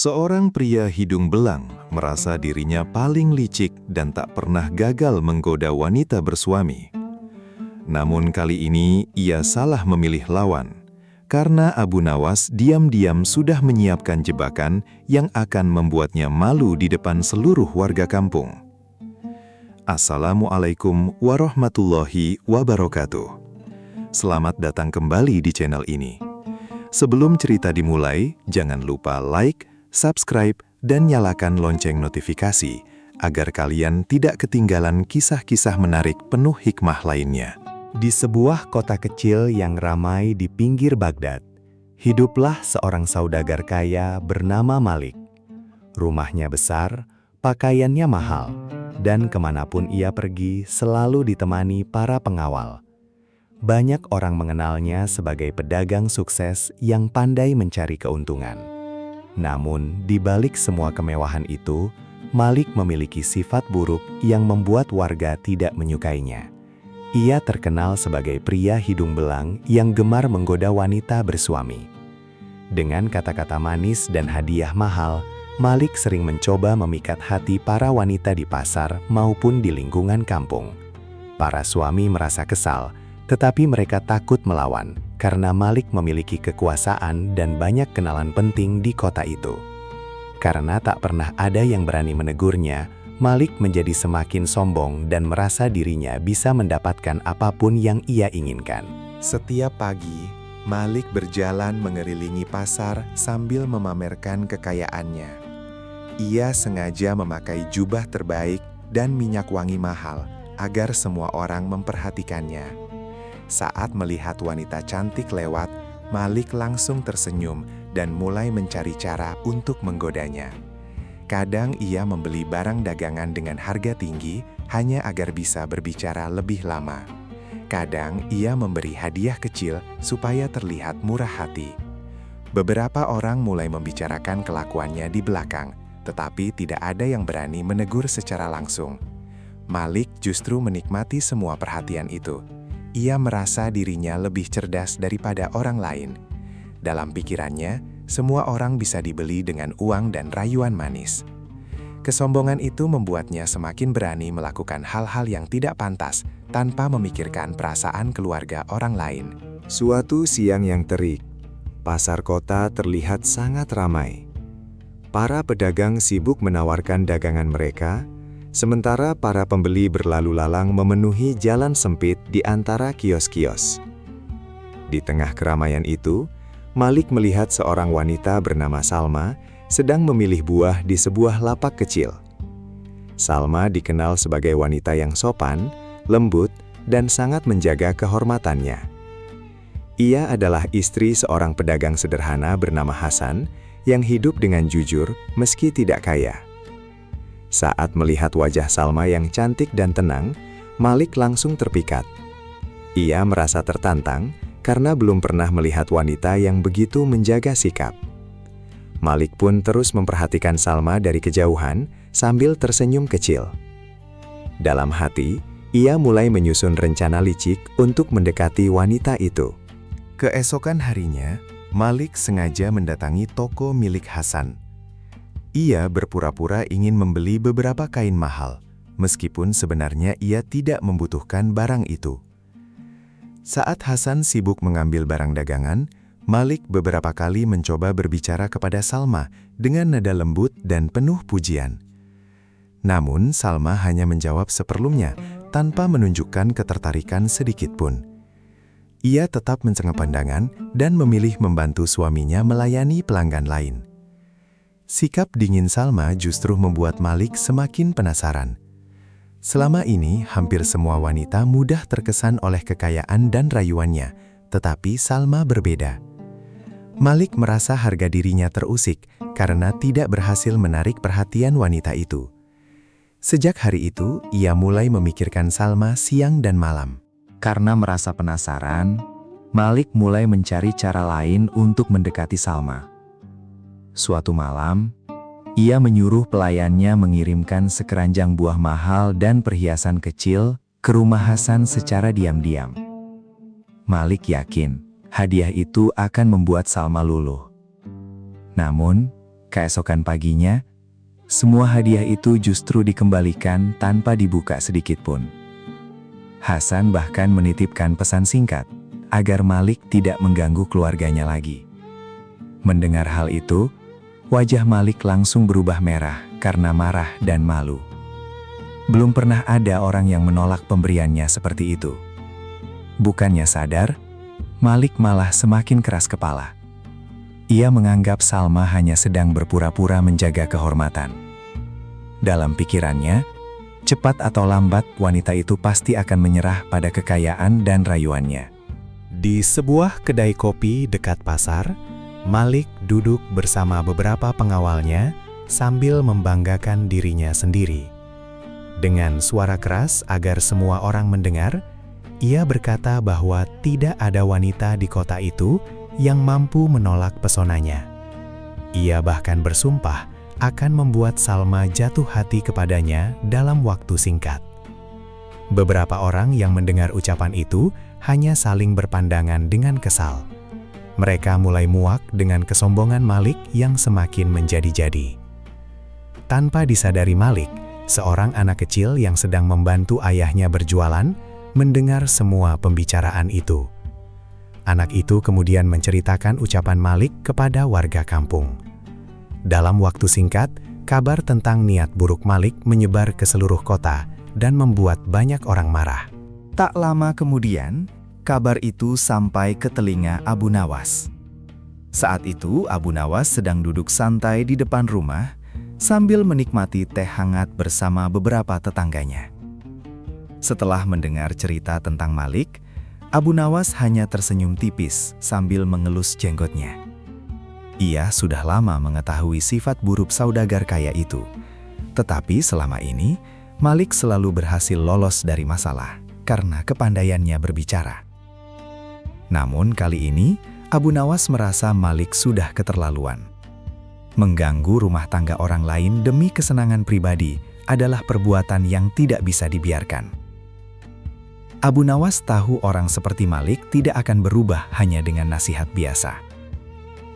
Seorang pria hidung belang merasa dirinya paling licik dan tak pernah gagal menggoda wanita bersuami. Namun kali ini ia salah memilih lawan, karena Abu Nawas diam-diam sudah menyiapkan jebakan yang akan membuatnya malu di depan seluruh warga kampung. Assalamualaikum warahmatullahi wabarakatuh. Selamat datang kembali di channel ini. Sebelum cerita dimulai, jangan lupa like, subscribe, dan nyalakan lonceng notifikasi agar kalian tidak ketinggalan kisah-kisah menarik penuh hikmah lainnya. Di sebuah kota kecil yang ramai di pinggir Baghdad, hiduplah seorang saudagar kaya bernama Malik. Rumahnya besar, pakaiannya mahal, dan kemanapun ia pergi selalu ditemani para pengawal. Banyak orang mengenalnya sebagai pedagang sukses yang pandai mencari keuntungan. Namun, di balik semua kemewahan itu, Malik memiliki sifat buruk yang membuat warga tidak menyukainya. Ia terkenal sebagai pria hidung belang yang gemar menggoda wanita bersuami. Dengan kata-kata manis dan hadiah mahal, Malik sering mencoba memikat hati para wanita di pasar maupun di lingkungan kampung. Para suami merasa kesal, tetapi mereka takut melawan karena Malik memiliki kekuasaan dan banyak kenalan penting di kota itu. Karena tak pernah ada yang berani menegurnya, Malik menjadi semakin sombong dan merasa dirinya bisa mendapatkan apapun yang ia inginkan. Setiap pagi, Malik berjalan mengelilingi pasar sambil memamerkan kekayaannya. Ia sengaja memakai jubah terbaik dan minyak wangi mahal agar semua orang memperhatikannya. Saat melihat wanita cantik lewat, Malik langsung tersenyum dan mulai mencari cara untuk menggodanya. Kadang ia membeli barang dagangan dengan harga tinggi hanya agar bisa berbicara lebih lama. Kadang ia memberi hadiah kecil supaya terlihat murah hati. Beberapa orang mulai membicarakan kelakuannya di belakang, tetapi tidak ada yang berani menegur secara langsung. Malik justru menikmati semua perhatian itu. Ia merasa dirinya lebih cerdas daripada orang lain. Dalam pikirannya, semua orang bisa dibeli dengan uang dan rayuan manis. Kesombongan itu membuatnya semakin berani melakukan hal-hal yang tidak pantas tanpa memikirkan perasaan keluarga orang lain. Suatu siang yang terik, pasar kota terlihat sangat ramai. Para pedagang sibuk menawarkan dagangan mereka, sementara para pembeli berlalu lalang memenuhi jalan sempit di antara kios-kios. Di tengah keramaian itu, Malik melihat seorang wanita bernama Salma sedang memilih buah di sebuah lapak kecil. Salma dikenal sebagai wanita yang sopan, lembut, dan sangat menjaga kehormatannya. Ia adalah istri seorang pedagang sederhana bernama Hasan yang hidup dengan jujur meski tidak kaya. Saat melihat wajah Salma yang cantik dan tenang, Malik langsung terpikat. Ia merasa tertantang karena belum pernah melihat wanita yang begitu menjaga sikap. Malik pun terus memperhatikan Salma dari kejauhan sambil tersenyum kecil. Dalam hati, ia mulai menyusun rencana licik untuk mendekati wanita itu. Keesokan harinya, Malik sengaja mendatangi toko milik Hasan. Ia berpura-pura ingin membeli beberapa kain mahal, meskipun sebenarnya ia tidak membutuhkan barang itu. Saat Hasan sibuk mengambil barang dagangan, Malik beberapa kali mencoba berbicara kepada Salma dengan nada lembut dan penuh pujian. Namun, Salma hanya menjawab seperlunya tanpa menunjukkan ketertarikan sedikit pun. Ia tetap mencengkeram pandangan dan memilih membantu suaminya melayani pelanggan lain. Sikap dingin Salma justru membuat Malik semakin penasaran. Selama ini, hampir semua wanita mudah terkesan oleh kekayaan dan rayuannya, tetapi Salma berbeda. Malik merasa harga dirinya terusik karena tidak berhasil menarik perhatian wanita itu. Sejak hari itu, ia mulai memikirkan Salma siang dan malam. Karena merasa penasaran, Malik mulai mencari cara lain untuk mendekati Salma. Suatu malam, ia menyuruh pelayannya mengirimkan sekeranjang buah mahal dan perhiasan kecil ke rumah Hasan secara diam-diam. Malik yakin hadiah itu akan membuat Salma luluh. Namun, Keesokan paginya, semua hadiah itu justru dikembalikan tanpa dibuka sedikit pun. Hasan bahkan menitipkan pesan singkat, agar Malik tidak mengganggu keluarganya lagi. Mendengar hal itu, wajah Malik langsung berubah merah karena marah dan malu. Belum pernah ada orang yang menolak pemberiannya seperti itu. Bukannya sadar, Malik malah semakin keras kepala. Ia menganggap Salma hanya sedang berpura-pura menjaga kehormatan. Dalam pikirannya, cepat atau lambat wanita itu pasti akan menyerah pada kekayaan dan rayuannya. Di sebuah kedai kopi dekat pasar, Malik duduk bersama beberapa pengawalnya sambil membanggakan dirinya sendiri. Dengan suara keras agar semua orang mendengar, ia berkata bahwa tidak ada wanita di kota itu yang mampu menolak pesonanya. Ia bahkan bersumpah akan membuat Salma jatuh hati kepadanya dalam waktu singkat. Beberapa orang yang mendengar ucapan itu hanya saling berpandangan dengan kesal. Mereka mulai muak dengan kesombongan Malik yang semakin menjadi-jadi. Tanpa disadari Malik, seorang anak kecil yang sedang membantu ayahnya berjualan, mendengar semua pembicaraan itu. Anak itu kemudian menceritakan ucapan Malik kepada warga kampung. Dalam waktu singkat, kabar tentang niat buruk Malik menyebar ke seluruh kota dan membuat banyak orang marah. Tak lama kemudian, kabar itu sampai ke telinga Abu Nawas. Saat itu, Abu Nawas sedang duduk santai di depan rumah sambil menikmati teh hangat bersama beberapa tetangganya. Setelah mendengar cerita tentang Malik, Abu Nawas hanya tersenyum tipis sambil mengelus jenggotnya. Ia sudah lama mengetahui sifat buruk saudagar kaya itu. Tetapi selama ini, Malik selalu berhasil lolos dari masalah karena kepandaiannya berbicara. Namun kali ini, Abu Nawas merasa Malik sudah keterlaluan. Mengganggu rumah tangga orang lain demi kesenangan pribadi adalah perbuatan yang tidak bisa dibiarkan. Abu Nawas tahu orang seperti Malik tidak akan berubah hanya dengan nasihat biasa.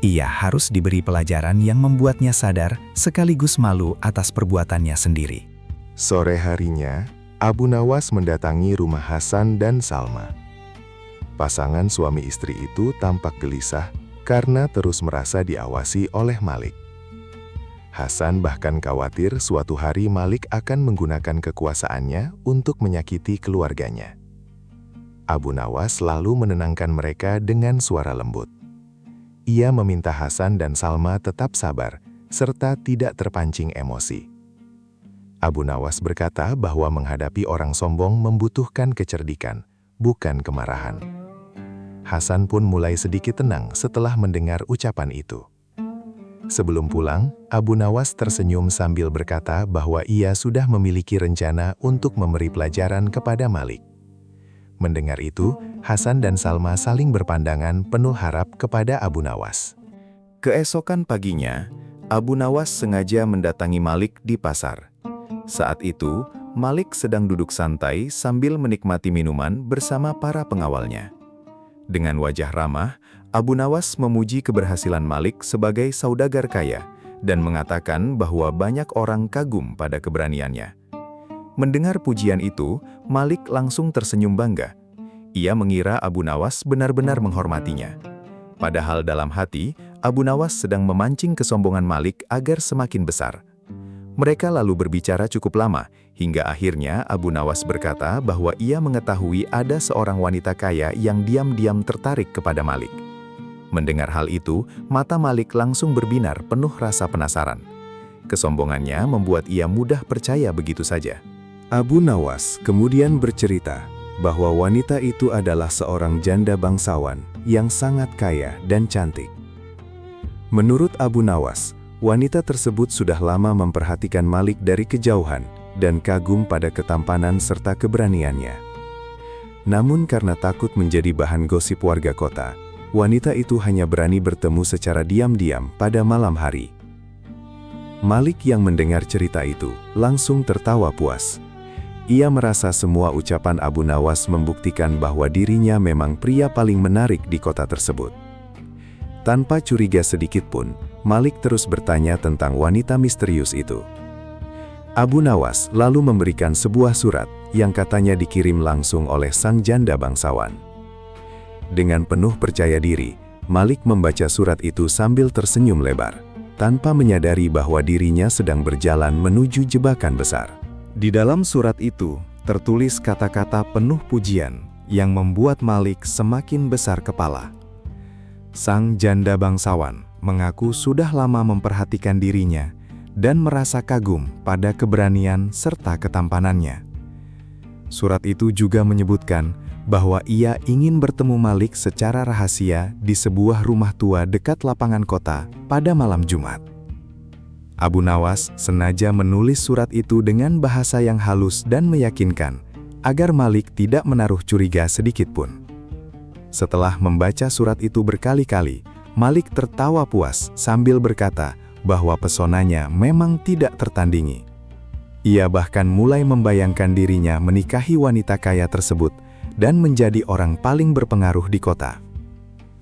Ia harus diberi pelajaran yang membuatnya sadar sekaligus malu atas perbuatannya sendiri. Sore harinya, Abu Nawas mendatangi rumah Hasan dan Salma. Pasangan suami istri itu tampak gelisah karena terus merasa diawasi oleh Malik. Hasan bahkan khawatir suatu hari Malik akan menggunakan kekuasaannya untuk menyakiti keluarganya. Abu Nawas lalu menenangkan mereka dengan suara lembut. Ia meminta Hasan dan Salma tetap sabar, serta tidak terpancing emosi. Abu Nawas berkata bahwa menghadapi orang sombong membutuhkan kecerdikan, bukan kemarahan. Hasan pun mulai sedikit tenang setelah mendengar ucapan itu. Sebelum pulang, Abu Nawas tersenyum sambil berkata bahwa ia sudah memiliki rencana untuk memberi pelajaran kepada Malik. Mendengar itu, Hasan dan Salma saling berpandangan penuh harap kepada Abu Nawas. Keesokan paginya, Abu Nawas sengaja mendatangi Malik di pasar. Saat itu, Malik sedang duduk santai sambil menikmati minuman bersama para pengawalnya. Dengan wajah ramah, Abu Nawas memuji keberhasilan Malik sebagai saudagar kaya dan mengatakan bahwa banyak orang kagum pada keberaniannya. Mendengar pujian itu, Malik langsung tersenyum bangga. Ia mengira Abu Nawas benar-benar menghormatinya. Padahal dalam hati, Abu Nawas sedang memancing kesombongan Malik agar semakin besar. Mereka lalu berbicara cukup lama, hingga akhirnya Abu Nawas berkata bahwa ia mengetahui ada seorang wanita kaya yang diam-diam tertarik kepada Malik. Mendengar hal itu, mata Malik langsung berbinar penuh rasa penasaran. Kesombongannya membuat ia mudah percaya begitu saja. Abu Nawas kemudian bercerita bahwa wanita itu adalah seorang janda bangsawan yang sangat kaya dan cantik. Menurut Abu Nawas, wanita tersebut sudah lama memperhatikan Malik dari kejauhan dan kagum pada ketampanan serta keberaniannya. Namun karena takut menjadi bahan gosip warga kota, wanita itu hanya berani bertemu secara diam-diam pada malam hari. Malik yang mendengar cerita itu langsung tertawa puas. Ia merasa semua ucapan Abu Nawas membuktikan bahwa dirinya memang pria paling menarik di kota tersebut. Tanpa curiga sedikit pun, Malik terus bertanya tentang wanita misterius itu. Abu Nawas lalu memberikan sebuah surat yang katanya dikirim langsung oleh sang janda bangsawan. Dengan penuh percaya diri, Malik membaca surat itu sambil tersenyum lebar, tanpa menyadari bahwa dirinya sedang berjalan menuju jebakan besar. Di dalam surat itu tertulis kata-kata penuh pujian yang membuat Malik semakin besar kepala. Sang janda bangsawan mengaku sudah lama memperhatikan dirinya dan merasa kagum pada keberanian serta ketampanannya. Surat itu juga menyebutkan bahwa ia ingin bertemu Malik secara rahasia di sebuah rumah tua dekat lapangan kota pada malam Jumat. Abu Nawas sengaja menulis surat itu dengan bahasa yang halus dan meyakinkan agar Malik tidak menaruh curiga sedikitpun. Setelah membaca surat itu berkali-kali, Malik tertawa puas sambil berkata bahwa pesonanya memang tidak tertandingi. Ia bahkan mulai membayangkan dirinya menikahi wanita kaya tersebut dan menjadi orang paling berpengaruh di kota.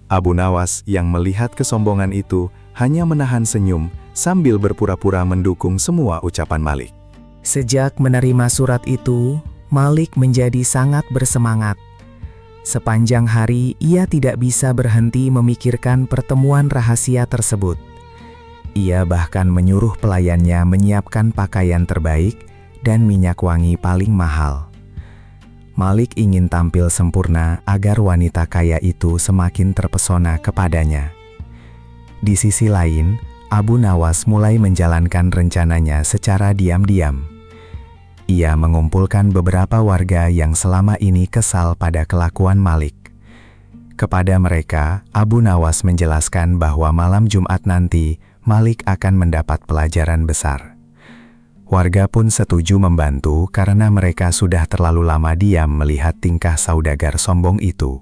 Abu Nawas yang melihat kesombongan itu hanya menahan senyum sambil berpura-pura mendukung semua ucapan Malik. Sejak menerima surat itu, Malik menjadi sangat bersemangat. Sepanjang hari ia tidak bisa berhenti memikirkan pertemuan rahasia tersebut. Ia bahkan menyuruh pelayannya menyiapkan pakaian terbaik dan minyak wangi paling mahal. Malik ingin tampil sempurna agar wanita kaya itu semakin terpesona kepadanya. Di sisi lain, Abu Nawas mulai menjalankan rencananya secara diam-diam. Ia mengumpulkan beberapa warga yang selama ini kesal pada kelakuan Malik. Kepada mereka, Abu Nawas menjelaskan bahwa malam Jumat nanti, Malik akan mendapat pelajaran besar. Warga pun setuju membantu karena mereka sudah terlalu lama diam melihat tingkah saudagar sombong itu.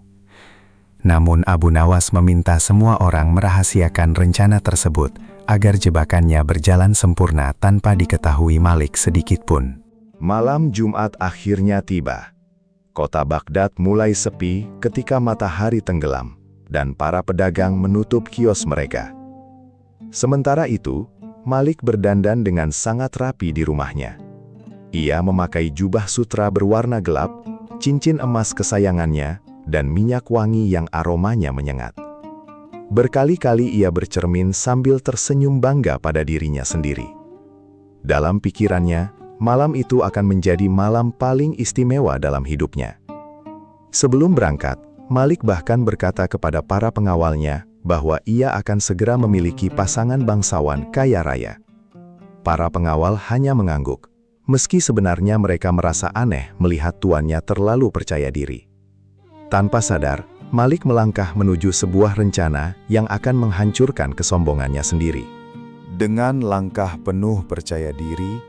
Namun Abu Nawas meminta semua orang merahasiakan rencana tersebut agar jebakannya berjalan sempurna tanpa diketahui Malik sedikitpun. Malam Jumat akhirnya tiba. Kota Baghdad mulai sepi ketika matahari tenggelam, dan para pedagang menutup kios mereka. Sementara itu, Malik berdandan dengan sangat rapi di rumahnya. Ia memakai jubah sutra berwarna gelap, cincin emas kesayangannya, dan minyak wangi yang aromanya menyengat. Berkali-kali ia bercermin sambil tersenyum bangga pada dirinya sendiri. Dalam pikirannya, malam itu akan menjadi malam paling istimewa dalam hidupnya. Sebelum berangkat, Malik bahkan berkata kepada para pengawalnya bahwa ia akan segera memiliki pasangan bangsawan kaya raya. Para pengawal hanya mengangguk, meski sebenarnya mereka merasa aneh melihat tuannya terlalu percaya diri. Tanpa sadar, Malik melangkah menuju sebuah rencana yang akan menghancurkan kesombongannya sendiri. Dengan langkah penuh percaya diri,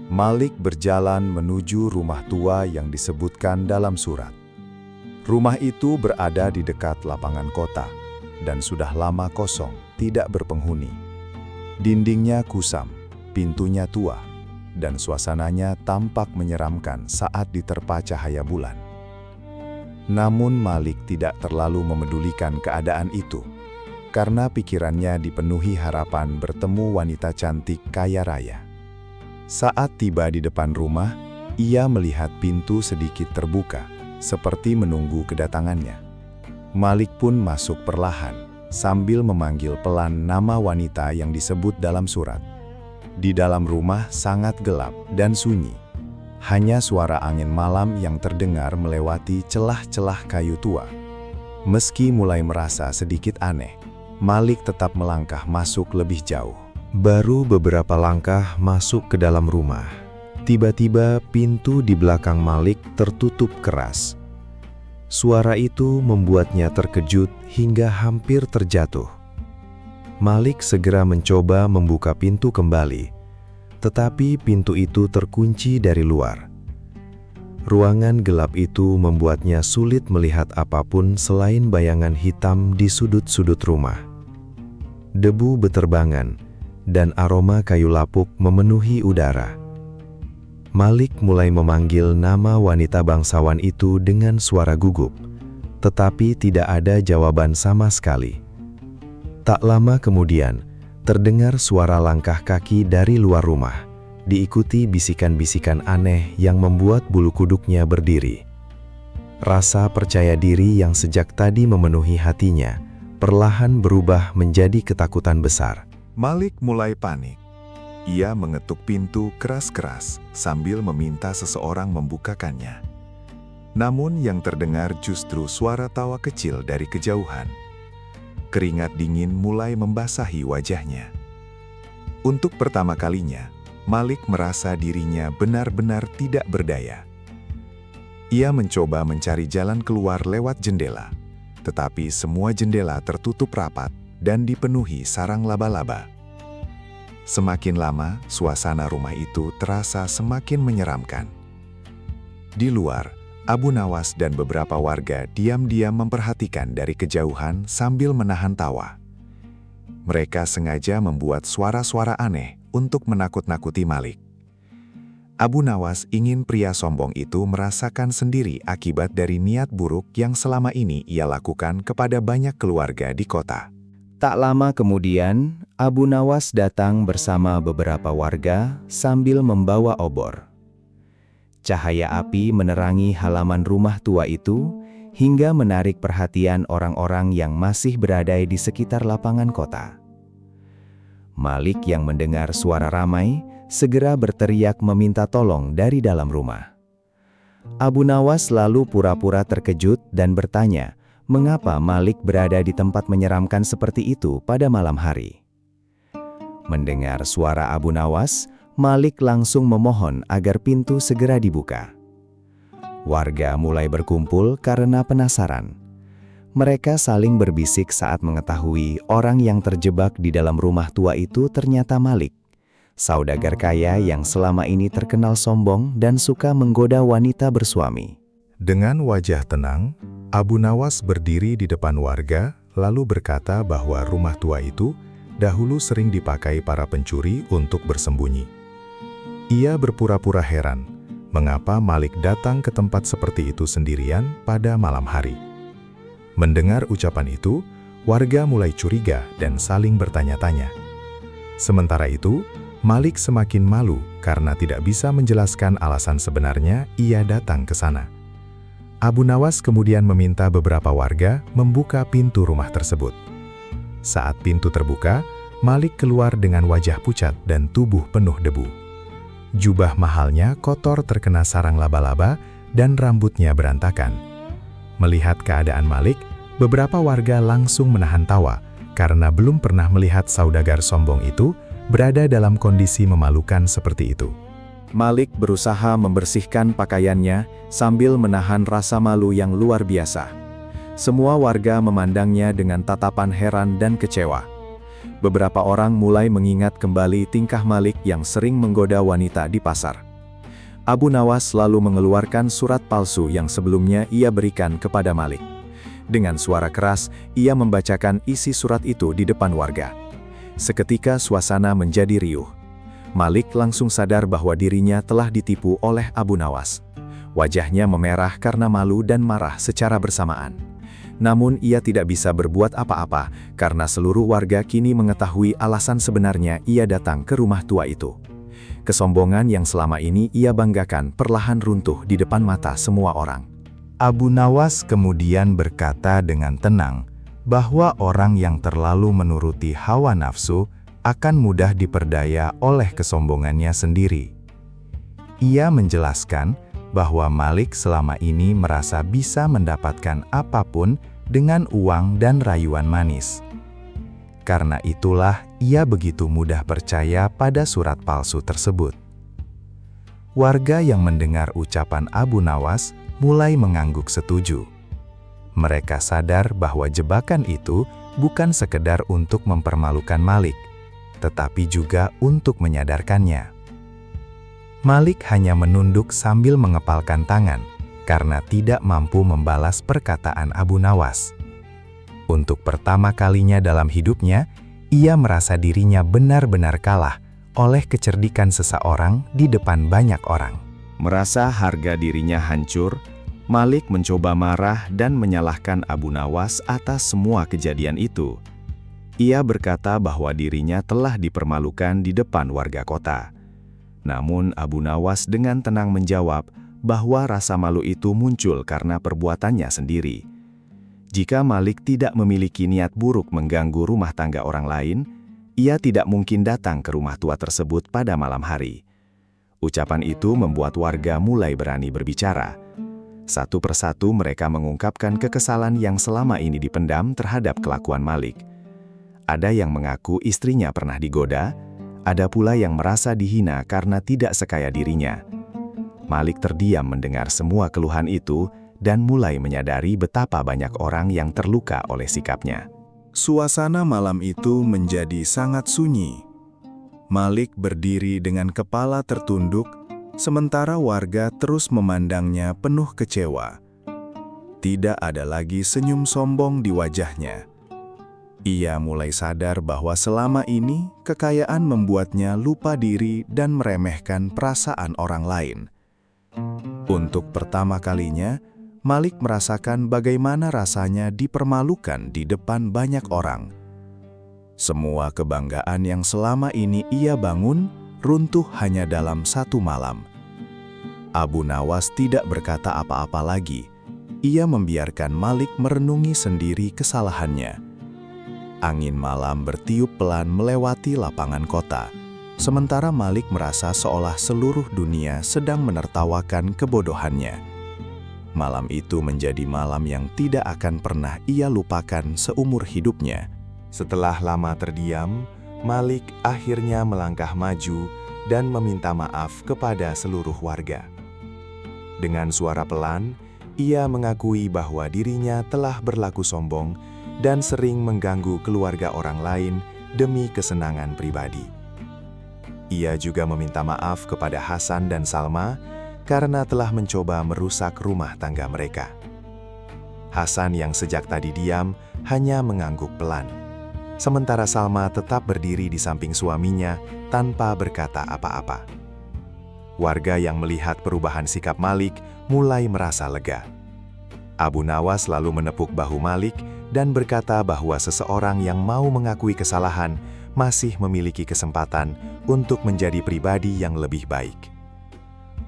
Malik berjalan menuju rumah tua yang disebutkan dalam surat. Rumah itu berada di dekat lapangan kota dan sudah lama kosong, tidak berpenghuni. Dindingnya kusam, pintunya tua, dan suasananya tampak menyeramkan saat diterpa cahaya bulan. Namun Malik tidak terlalu memedulikan keadaan itu, karena pikirannya dipenuhi harapan bertemu wanita cantik kaya raya. Saat tiba di depan rumah, ia melihat pintu sedikit terbuka, seperti menunggu kedatangannya. Malik pun masuk perlahan, sambil memanggil pelan nama wanita yang disebut dalam surat. Di dalam rumah sangat gelap dan sunyi. Hanya suara angin malam yang terdengar melewati celah-celah kayu tua. Meski mulai merasa sedikit aneh, Malik tetap melangkah masuk lebih jauh. Baru beberapa langkah masuk ke dalam rumah. Tiba-tiba pintu di belakang Malik tertutup keras. Suara itu membuatnya terkejut hingga hampir terjatuh. Malik segera mencoba membuka pintu kembali, tetapi pintu itu terkunci dari luar. Ruangan gelap itu membuatnya sulit melihat apapun selain bayangan hitam di sudut-sudut rumah. Debu beterbangan dan aroma kayu lapuk memenuhi udara. Malik mulai memanggil nama wanita bangsawan itu dengan suara gugup, tetapi tidak ada jawaban sama sekali. Tak lama kemudian, terdengar suara langkah kaki dari luar rumah, diikuti bisikan-bisikan aneh yang membuat bulu kuduknya berdiri. Rasa percaya diri yang sejak tadi memenuhi hatinya, perlahan berubah menjadi ketakutan besar. Malik mulai panik. Ia mengetuk pintu keras-keras sambil meminta seseorang membukakannya. Namun yang terdengar justru suara tawa kecil dari kejauhan. Keringat dingin mulai membasahi wajahnya. Untuk pertama kalinya, Malik merasa dirinya benar-benar tidak berdaya. Ia mencoba mencari jalan keluar lewat jendela, tetapi semua jendela tertutup rapat dan dipenuhi sarang laba-laba. Semakin lama, suasana rumah itu terasa semakin menyeramkan. Di luar, Abu Nawas dan beberapa warga diam-diam memperhatikan dari kejauhan sambil menahan tawa. Mereka sengaja membuat suara-suara aneh untuk menakut-nakuti Malik. Abu Nawas ingin pria sombong itu merasakan sendiri akibat dari niat buruk yang selama ini ia lakukan kepada banyak keluarga di kota. Tak lama kemudian, Abu Nawas datang bersama beberapa warga sambil membawa obor. Cahaya api menerangi halaman rumah tua itu hingga menarik perhatian orang-orang yang masih berada di sekitar lapangan kota. Malik yang mendengar suara ramai segera berteriak meminta tolong dari dalam rumah. Abu Nawas lalu pura-pura terkejut dan bertanya, mengapa Malik berada di tempat menyeramkan seperti itu pada malam hari. Mendengar suara Abu Nawas, Malik langsung memohon agar pintu segera dibuka. Warga mulai berkumpul karena penasaran. Mereka saling berbisik saat mengetahui orang yang terjebak di dalam rumah tua itu ternyata Malik, saudagar kaya yang selama ini terkenal sombong dan suka menggoda wanita bersuami. Dengan wajah tenang, Abu Nawas berdiri di depan warga lalu berkata bahwa rumah tua itu dahulu sering dipakai para pencuri untuk bersembunyi. Ia berpura-pura heran, mengapa Malik datang ke tempat seperti itu sendirian pada malam hari. Mendengar ucapan itu, warga mulai curiga dan saling bertanya-tanya. Sementara itu, Malik semakin malu karena tidak bisa menjelaskan alasan sebenarnya ia datang ke sana. Abu Nawas kemudian meminta beberapa warga membuka pintu rumah tersebut. Saat pintu terbuka, Malik keluar dengan wajah pucat dan tubuh penuh debu. Jubah mahalnya kotor terkena sarang laba-laba dan rambutnya berantakan. Melihat keadaan Malik, beberapa warga langsung menahan tawa karena belum pernah melihat saudagar sombong itu berada dalam kondisi memalukan seperti itu. Malik berusaha membersihkan pakaiannya sambil menahan rasa malu yang luar biasa. Semua warga memandangnya dengan tatapan heran dan kecewa. Beberapa orang mulai mengingat kembali tingkah Malik yang sering menggoda wanita di pasar. Abu Nawas lalu mengeluarkan surat palsu yang sebelumnya ia berikan kepada Malik. Dengan suara keras, ia membacakan isi surat itu di depan warga. Seketika suasana menjadi riuh. Malik langsung sadar bahwa dirinya telah ditipu oleh Abu Nawas. Wajahnya memerah karena malu dan marah secara bersamaan. Namun ia tidak bisa berbuat apa-apa karena seluruh warga kini mengetahui alasan sebenarnya ia datang ke rumah tua itu. Kesombongan yang selama ini ia banggakan perlahan runtuh di depan mata semua orang. Abu Nawas kemudian berkata dengan tenang bahwa orang yang terlalu menuruti hawa nafsu akan mudah diperdaya oleh kesombongannya sendiri. Ia menjelaskan bahwa Malik selama ini merasa bisa mendapatkan apapun dengan uang dan rayuan manis. Karena itulah ia begitu mudah percaya pada surat palsu tersebut. Warga yang mendengar ucapan Abu Nawas mulai mengangguk setuju. Mereka sadar bahwa jebakan itu bukan sekedar untuk mempermalukan Malik, tetapi juga untuk menyadarkannya. Malik hanya menunduk sambil mengepalkan tangan karena tidak mampu membalas perkataan Abu Nawas. Untuk pertama kalinya dalam hidupnya, ia merasa dirinya benar-benar kalah oleh kecerdikan seseorang di depan banyak orang. Merasa harga dirinya hancur, Malik mencoba marah dan menyalahkan Abu Nawas atas semua kejadian itu. Ia berkata bahwa dirinya telah dipermalukan di depan warga kota. Namun Abu Nawas dengan tenang menjawab bahwa rasa malu itu muncul karena perbuatannya sendiri. Jika Malik tidak memiliki niat buruk mengganggu rumah tangga orang lain, ia tidak mungkin datang ke rumah tua tersebut pada malam hari. Ucapan itu membuat warga mulai berani berbicara. Satu persatu mereka mengungkapkan kekesalan yang selama ini dipendam terhadap kelakuan Malik. Ada yang mengaku istrinya pernah digoda, ada pula yang merasa dihina karena tidak sekaya dirinya. Malik terdiam mendengar semua keluhan itu dan mulai menyadari betapa banyak orang yang terluka oleh sikapnya. Suasana malam itu menjadi sangat sunyi. Malik berdiri dengan kepala tertunduk, sementara warga terus memandangnya penuh kecewa. Tidak ada lagi senyum sombong di wajahnya. Ia mulai sadar bahwa selama ini kekayaan membuatnya lupa diri dan meremehkan perasaan orang lain. Untuk pertama kalinya, Malik merasakan bagaimana rasanya dipermalukan di depan banyak orang. Semua kebanggaan yang selama ini ia bangun runtuh hanya dalam satu malam. Abu Nawas tidak berkata apa-apa lagi. Ia membiarkan Malik merenungi sendiri kesalahannya. Angin malam bertiup pelan melewati lapangan kota, sementara Malik merasa seolah seluruh dunia sedang menertawakan kebodohannya. Malam itu menjadi malam yang tidak akan pernah ia lupakan seumur hidupnya. Setelah lama terdiam, Malik akhirnya melangkah maju dan meminta maaf kepada seluruh warga. Dengan suara pelan, ia mengakui bahwa dirinya telah berlaku sombong dan sering mengganggu keluarga orang lain demi kesenangan pribadi. Ia juga meminta maaf kepada Hasan dan Salma karena telah mencoba merusak rumah tangga mereka. Hasan yang sejak tadi diam hanya mengangguk pelan, sementara Salma tetap berdiri di samping suaminya tanpa berkata apa-apa. Warga yang melihat perubahan sikap Malik mulai merasa lega. Abu Nawas lalu menepuk bahu Malik dan berkata bahwa seseorang yang mau mengakui kesalahan masih memiliki kesempatan untuk menjadi pribadi yang lebih baik.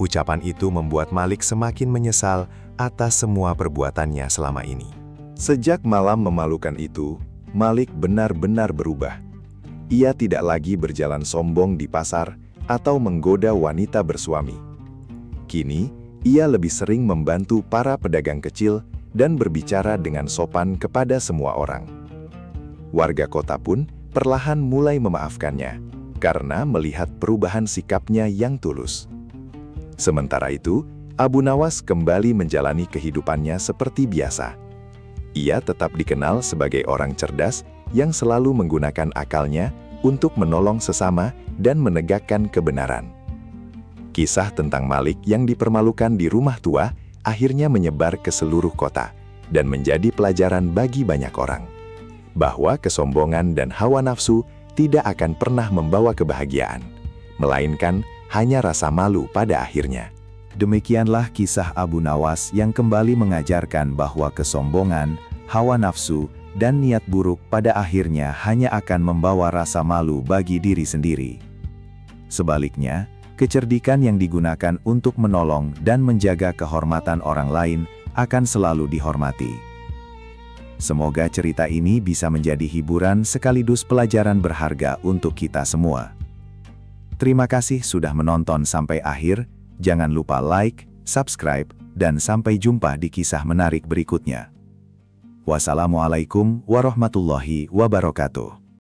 Ucapan itu membuat Malik semakin menyesal atas semua perbuatannya selama ini. Sejak malam memalukan itu, Malik benar-benar berubah. Ia tidak lagi berjalan sombong di pasar atau menggoda wanita bersuami. Kini, ia lebih sering membantu para pedagang kecil dan berbicara dengan sopan kepada semua orang. Warga kota pun perlahan mulai memaafkannya karena melihat perubahan sikapnya yang tulus. Sementara itu, Abu Nawas kembali menjalani kehidupannya seperti biasa. Ia tetap dikenal sebagai orang cerdas yang selalu menggunakan akalnya untuk menolong sesama dan menegakkan kebenaran. Kisah tentang Malik yang dipermalukan di rumah tua akhirnya menyebar ke seluruh kota dan menjadi pelajaran bagi banyak orang, bahwa kesombongan dan hawa nafsu tidak akan pernah membawa kebahagiaan, melainkan hanya rasa malu pada akhirnya. Demikianlah kisah Abu Nawas yang kembali mengajarkan bahwa kesombongan, hawa nafsu, dan niat buruk pada akhirnya hanya akan membawa rasa malu bagi diri sendiri. Sebaliknya, kecerdikan yang digunakan untuk menolong dan menjaga kehormatan orang lain akan selalu dihormati. Semoga cerita ini bisa menjadi hiburan sekaligus pelajaran berharga untuk kita semua. Terima kasih sudah menonton sampai akhir. Jangan lupa like, subscribe, dan sampai jumpa di kisah menarik berikutnya. Wassalamualaikum warahmatullahi wabarakatuh.